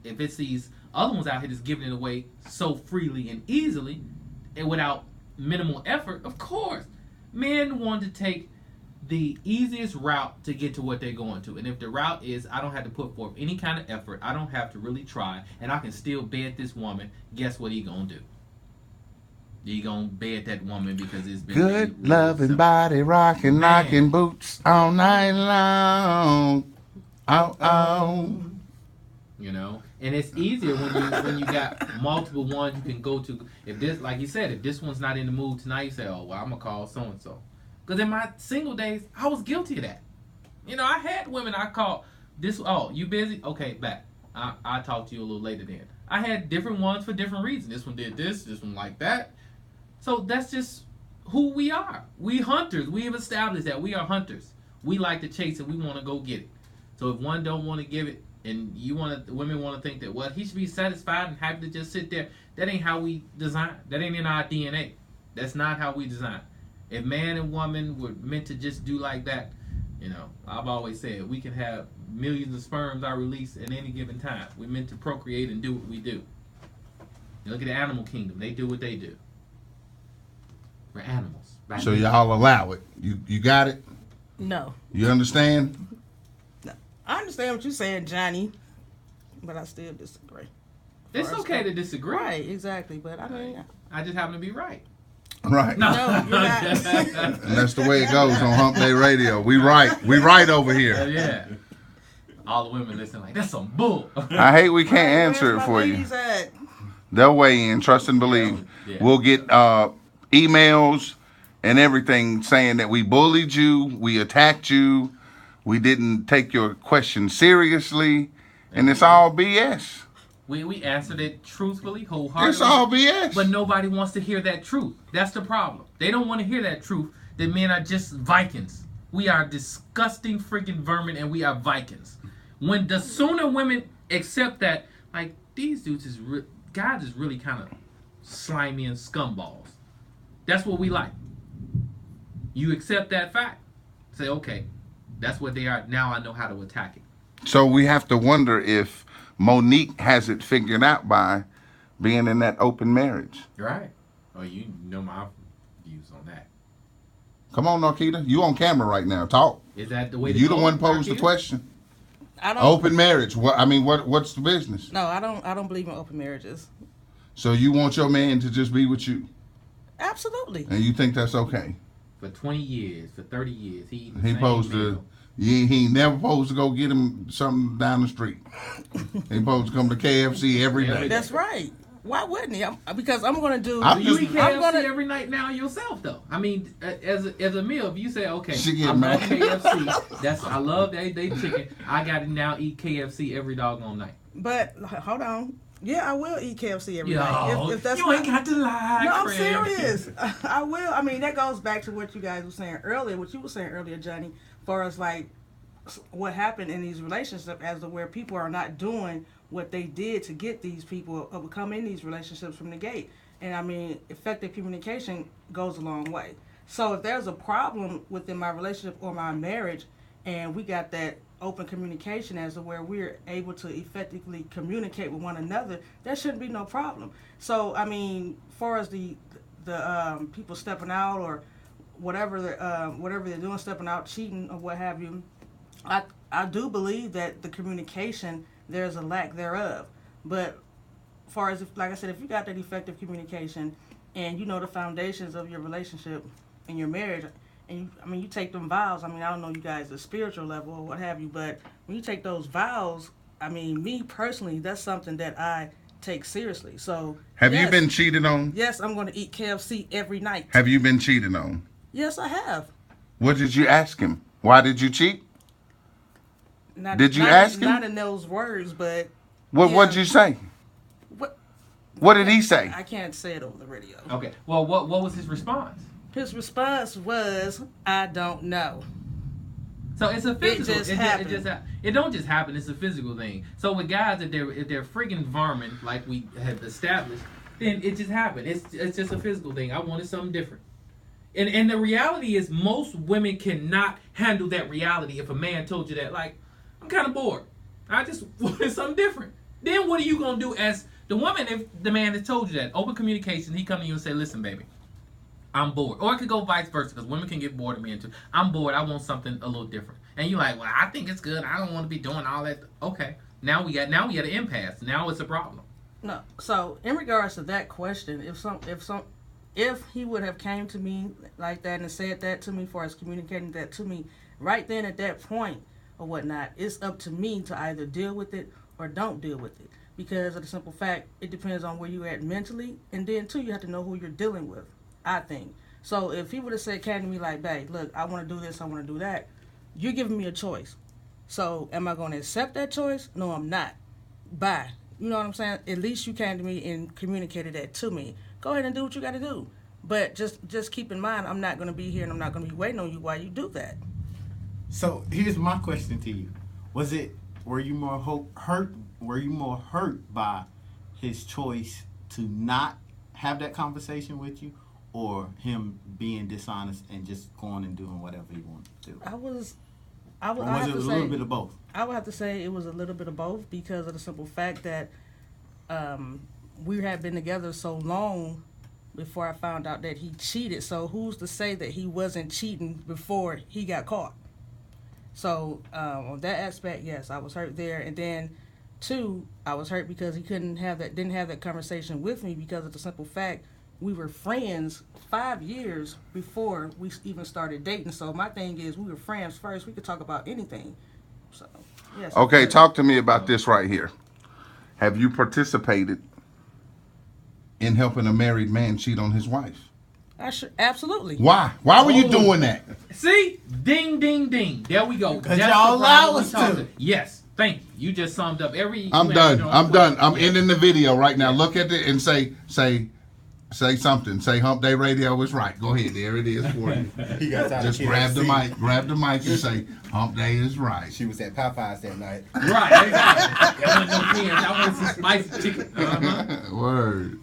if it's these other ones out here just giving it away so freely and easily and without minimal effort, of course, men want to take the easiest route to get to what they're going to. And if the route is, I don't have to put forth any kind of effort, I don't have to really try, and I can still bed this woman, guess what he gonna do? He gonna bed that woman because it's been good really loving body rocking, knocking boots all night long. Oh. You know, and it's easier when you got multiple ones you can go to. If this, like you said, if this one's not in the mood tonight, you say, oh well, I'm gonna call so and so. Because in my single days, I was guilty of that. You know, I had women I called. This, oh, you busy? Okay, back. I'll talk to you a little later then. I had different ones for different reasons. This one did this one like that. So that's just who we are. We hunters. We have established that we are hunters. We like to chase it. We want to go get it. So if one don't want to give it, and women want to think that, well, he should be satisfied and happy to just sit there. That ain't how we design. That ain't in our DNA. That's not how we design. If man and woman were meant to just do like that, you know, I've always said we can have millions of sperms are released at any given time. We're meant to procreate and do what we do. You look at the animal kingdom; they do what they do. We're animals. So y'all allow it. You got it? No. You understand? No. I understand what you're saying, Johnny, but I still disagree. It's okay to disagree. Right, exactly. But I mean, I just happen to be right. Right. No, you're not. And that's the way it goes on Hump Day Radio. We right over here. Yeah. All the women listen like, that's some bull. I hate we can't answer it for you. They'll weigh in, trust and believe. Yeah. We'll get emails and everything saying that we bullied you, we attacked you, we didn't take your question seriously, and it's all BS. We answered it truthfully, wholeheartedly. It's all BS. But nobody wants to hear that truth. That's the problem. They don't want to hear that truth that men are just Vikings. We are disgusting freaking vermin, and we are Vikings. When the sooner women accept that, like, these dudes guys is really kind of slimy and scumballs. That's what we like. You accept that fact. Say, okay, that's what they are. Now I know how to attack it. So we have to wonder if Monique has it figured out by being in that open marriage. Right. Oh, you know my views on that. Come on, Narketa. You on camera right now. Talk. Is that the way to You go, the one posed Narketa? the question. I don't. Open marriage. What's the business? No, I don't believe in open marriages. So you want your man to just be with you? Absolutely. And you think that's okay? For 20 years, for 30 years, he supposed to. He never supposed to go get him something down the street. He supposed to come to KFC every day. That's right. Why wouldn't he? Because I'm going to do. You eat KFC every night now yourself, though. I mean, as a meal, if you say, okay, I love KFC. I love they chicken. I got to now eat KFC every doggone night. But hold on. Yeah, I will eat KFC every night. If that's you ain't got to lie. No, I'm serious. I will. I mean, that goes back to what you guys were saying earlier. What you were saying earlier, Johnny, as far as like what happened in these relationships, as to where people are not doing what they did to get these people to come in these relationships from the gate. And I mean, effective communication goes a long way. So if there's a problem within my relationship or my marriage, and we got that open communication as to where we're able to effectively communicate with one another, there shouldn't be no problem. So I mean, as far as the people stepping out or whatever they're doing, stepping out, cheating or what have you, I do believe that the communication, there's a lack thereof. But as far as, like I said, if you got that effective communication and you know the foundations of your relationship and your marriage, and you take them vows. I mean, I don't know you guys at spiritual level or what have you, but when you take those vows, I mean, me personally, that's something that I take seriously. So, have you been cheated on? Yes, I'm going to eat KFC every night. Have you been cheated on? Yes, I have. What did you ask him? Why did you cheat? Did you ask him? Not in those words, but... What did you say? What did he say? I can't say it over the radio. Okay. Well, what was his response? His response was, I don't know. So it's a physical. It just happened. It don't just happen. It's a physical thing. So with guys, if they're friggin' vermin, like we have established, then it just happened. It's just a physical thing. I wanted something different. And the reality is, most women cannot handle that reality. If a man told you that, like, I'm kind of bored, I just wanted something different. Then what are you gonna do as the woman? If the man has told you that, open communication, he come to you and say, "Listen, baby, I'm bored," or it could go vice versa because women can get bored of men too. I'm bored. I want something a little different. And you're like, "Well, I think it's good. I don't want to be doing all that." Okay, now we got an impasse. Now it's a problem. No. So in regards to that question, if he would have came to me like that and said that to me, as far as communicating that to me, right then at that point or whatnot, it's up to me to either deal with it or don't deal with it. Because of the simple fact, it depends on where you're at mentally, and then too, you have to know who you're dealing with, I think. So if he would have said, came to me like, "Babe, look, I want to do this, I want to do that," you're giving me a choice. So am I going to accept that choice? No, I'm not. Bye. You know what I'm saying? At least you came to me and communicated that to me. Go ahead and do what you got to do. But just keep in mind, I'm not going to be here and I'm not going to be waiting on you while you do that. So here's my question to you: were you more hurt? Were you more hurt by his choice to not have that conversation with you, or him being dishonest and just going and doing whatever he wanted to do? Or was it a little bit of both? I would have to say it was a little bit of both, because of the simple fact that we had been together so long before I found out that he cheated. So who's to say that he wasn't cheating before he got caught? So on that aspect, yes, I was hurt there. And then, two, I was hurt because he didn't have that conversation with me, because of the simple fact we were friends 5 years before we even started dating. So my thing is, we were friends first. We could talk about anything. So, yes. Okay, talk to me about this right here. Have you participated in helping a married man cheat on his wife? Absolutely. Why? Why were you doing that? See? Ding, ding, ding. There we go. Because y'all allow us to. Yes. Thank you. You just summed up every... I'm done. I'm ending the video right now. Look at it and say something. Say HumpDayRadio was right. Go ahead. There it is for you. Just grab the mic. Grab the mic and say, Hump Day is right. She was at Popeyes that night. Right. Exactly. I want some spicy chicken. Word.